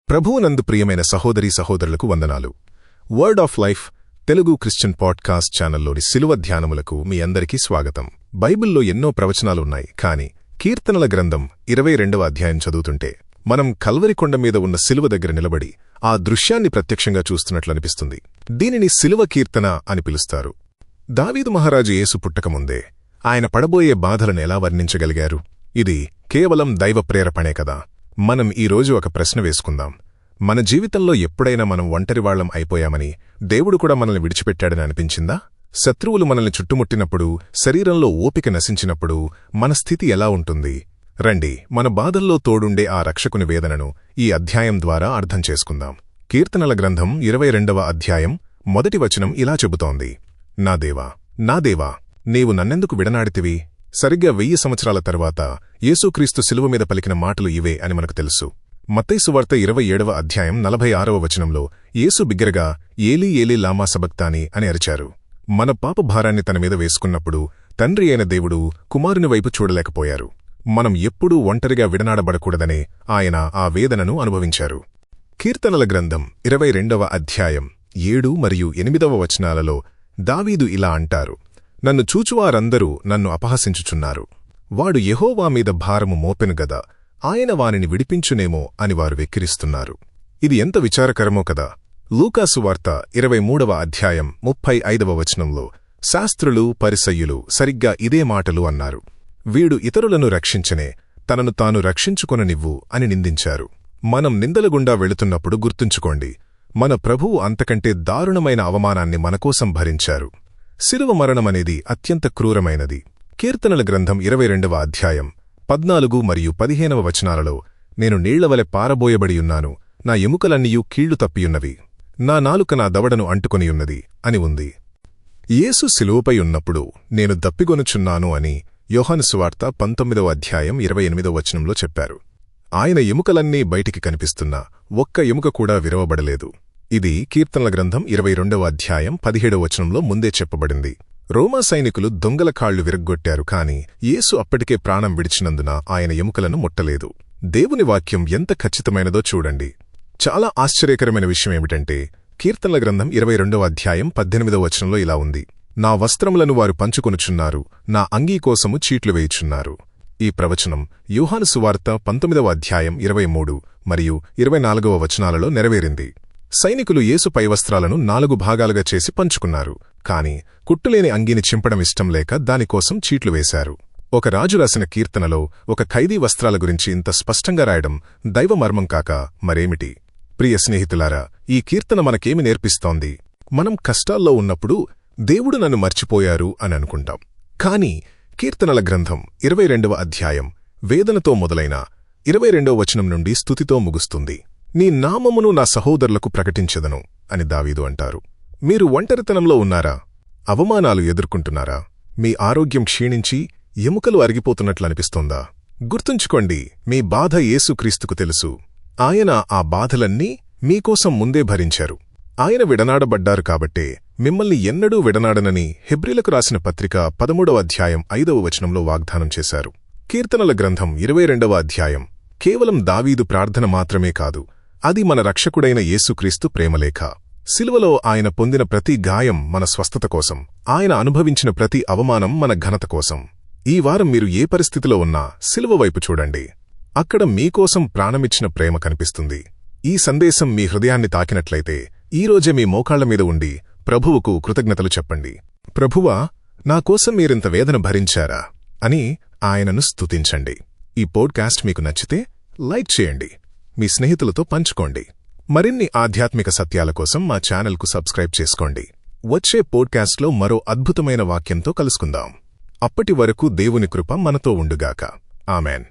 ప్రభువునందు ప్రియమైన సహోదరీ సహోదరులకు వందనాలు. Word of life Telugu Christian podcast ఛానల్లోని సిలువ ధ్యానములకు మీ అందరికీ స్వాగతం. బైబిల్లో ఎన్నో ప్రవచనాలున్నాయి, కాని కీర్తనల గ్రంథం 22వ అధ్యాయం చదువుతుంటే మనం కల్వరి కొండ మీద ఉన్న సిలువ దగ్గర నిలబడి ఆ దృశ్యాన్ని ప్రత్యక్షంగా చూస్తున్నట్లనిపిస్తుంది. దీనిని సిలువ కీర్తన అని పిలుస్తారు. దావీదు మహారాజు యేసు పుట్టకముందే ఆయన పడబోయే బాధలను ఎలా వర్ణించగలిగారు? ఇది కేవలం దైవ ప్రేరేపణే కదా. మనం ఈరోజు ఒక ప్రశ్న వేసుకుందాం. మన జీవితంలో ఎప్పుడైనా మనం ఒంటరివాళ్లం అయిపోయామని, దేవుడు కూడా మనల్ని విడిచిపెట్టాడని అనిపించిందా? శత్రువులు మనల్ని చుట్టుముట్టినప్పుడు, శరీరంలో ఓపిక నశించినప్పుడు మన స్థితి ఎలా ఉంటుంది? రండి, మన బాధల్లో తోడుండే ఆ రక్షకుని వేదనను ఈ అధ్యాయం ద్వారా అర్థం చేసుకుందాం. కీర్తనల గ్రంథం 22వ అధ్యాయం మొదటి వచనం ఇలా చెబుతోంది: నా దేవా, నీవు నన్నెందుకు విడనాడితివి? సరిగ్గా 1000 సంవత్సరాల తర్వాత యేసుక్రీస్తు శిలువ మీద పలికిన మాటలు ఇవే అని మనకు తెలుసు. మత్తయి సువార్త 27వ అధ్యాయం 46వ వచనంలో యేసు బిగ్గరగా ఏలీ ఏలీ లామా సబక్తాని అని అరిచారు. మన పాప భారాన్ని తన మీద వేసుకున్నప్పుడు తండ్రి అయిన దేవుడు కుమారుని వైపు చూడలేకపోయారు. మనం ఎప్పుడూ ఒంటరిగా విడనాడబడకూడదనే ఆయన ఆ వేదనను అనుభవించారు. కీర్తనల గ్రంథం 22వ అధ్యాయం 7 మరియు 8వ వచనాలలో దావీదు ఇలా అంటారు: నన్ను చూచువారందరూ నన్ను అపహసించుచున్నారు. వాడు యెహోవా మీద భారము మోపెను గదా, ఆయన వానిని విడిపించునేమో అని వారు వెక్కిరిస్తున్నారు. ఇది ఎంత విచారకరమో కదా. లూకాసు వార్త 23వ అధ్యాయం 35వ వచనంలో శాస్త్రులు, పరిసయ్యులు సరిగ్గా ఇదే మాటలు అన్నారు. వీడు ఇతరులను రక్షించనే, తనను తాను రక్షించుకొననివ్వు అని నిందించారు. మనం నిందలగుండా వెళుతున్నప్పుడు గుర్తుంచుకోండి, మన ప్రభువు అంతకంటే దారుణమైన అవమానాన్ని మనకోసం భరించారు. శిలువ మరణమనేది అత్యంత క్రూరమైనది. కీర్తనల గ్రంథం 22వ అధ్యాయం 14 మరియు 15వ వచనాలలో నేను నీళ్లవలె పారబోయబడియున్నాను, నా ఎముకలన్నీయూ కీళ్లు తప్పియున్నవి, నా నాలుక నా దవడను అంటుకొనియున్నది అని ఉంది. యేసు శిలువపై ఉన్నప్పుడు నేను దప్పిగొనుచున్నాను అని యోహాను సువార్త 19వ అధ్యాయం 28వ వచనంలో చెప్పారు. ఆయన ఎముకలన్నీ బయటికి కనిపిస్తున్నా ఒక్క ఎముక కూడా విరవబడలేదు. ఇది కీర్తనల గ్రంథం 22వ అధ్యాయం 17వ వచనంలో ముందే చెప్పబడింది. రోమా సైనికులు దొంగల కాళ్లు విరగ్గొట్టారు, కాని యేసు అప్పటికే ప్రాణం విడిచినందున ఆయన ఎముకలను ముట్టలేదు. దేవుని వాక్యం ఎంత ఖచ్చితమైనదో చూడండి. చాలా ఆశ్చర్యకరమైన విషయమేమిటంటే, కీర్తనల గ్రంథం 22వ అధ్యాయం 18వ వచనంలో ఇలా ఉంది: నా వస్త్రములను వారు పంచుకొనుచున్నారు, నా అంగీ కోసము చీట్లు వేయుచున్నారు. ఈ ప్రవచనం యోహాను సువార్త 19వ అధ్యాయం 23 మరియు 24వ వచనాలలో నెరవేరింది. సైనికులు యేసు పైవస్త్రాలను 4 భాగాలుగా చేసి పంచుకున్నారు, కాని కుట్టులేని అంగీని చింపడం ఇష్టం లేక దానికోసం చీట్లు వేశారు. ఒక రాజు రాసిన కీర్తనలో ఒక ఖైదీ వస్త్రాల గురించి ఇంత స్పష్టంగా రాయడం దైవమర్మం కాక మరేమిటి? ప్రియ స్నేహితులారా, ఈ కీర్తన మనకేమి నేర్పిస్తోంది? మనం కష్టాల్లో ఉన్నప్పుడు దేవుడు నన్ను మర్చిపోయారు అని అనుకుంటాం. కాని కీర్తనల గ్రంథం 22వ అధ్యాయం వేదనతో మొదలైన 22వ వచనం నుండి స్తుతితో ముగుస్తుంది. నీ నామమును నా సహోదరులకు ప్రకటించెదను అని దావీదు అంటారు. మీరు ఒంటరితనంలో ఉన్నారా? అవమానాలు ఎదుర్కొంటున్నారా? మీ ఆరోగ్యం క్షీణించి ఎముకలు అరిగిపోతున్నట్లనిపిస్తోందా? గుర్తుంచుకోండి, మీ బాధ యేసుక్రీస్తుకు తెలుసు. ఆయన ఆ బాధలన్నీ మీకోసం ముందే భరించారు. ఆయన విడనాడబడ్డారు కాబట్టే మిమ్మల్ని ఎన్నడూ విడనాడనని హెబ్రీలకు రాసిన పత్రిక 13వ అధ్యాయం 5వ వచనంలో వాగ్దానం చేశారు. కీర్తనల గ్రంథం 22వ అధ్యాయం కేవలం దావీదు ప్రార్థన మాత్రమే కాదు, అది మన రక్షకుడైన యేసుక్రీస్తు ప్రేమలేఖ. శిలువలో ఆయన పొందిన ప్రతి గాయం మన స్వస్థత కోసం, ఆయన అనుభవించిన ప్రతి అవమానం మన ఘనత కోసం. ఈ వారం మీరు ఏ పరిస్థితిలో ఉన్నా శిలువ వైపు చూడండి. అక్కడ మీకోసం ప్రాణమిచ్చిన ప్రేమ కనిపిస్తుంది. ఈ సందేశం మీ హృదయాన్ని తాకినట్లయితే ఈరోజే మీ మోకాళ్ల మీద ఉండి ప్రభువుకు కృతజ్ఞతలు చెప్పండి. ప్రభువా, నాకోసం మీరింత వేదన భరించారా అని ఆయనను స్తుతించండి. ఈ పోడ్కాస్ట్ మీకు నచ్చితే లైక్ చేయండి, మీ స్నేహితులతో పంచుకోండి. మరిన్ని ఆధ్యాత్మిక సత్యాల కోసం మా ఛానల్కు సబ్స్క్రైబ్ చేసుకోండి. వచ్చే పోడ్కాస్ట్లో మరో అద్భుతమైన వాక్యంతో కలుసుకుందాం. అప్పటి వరకు దేవుని కృప మనతో ఉండుగాక. ఆమెన్.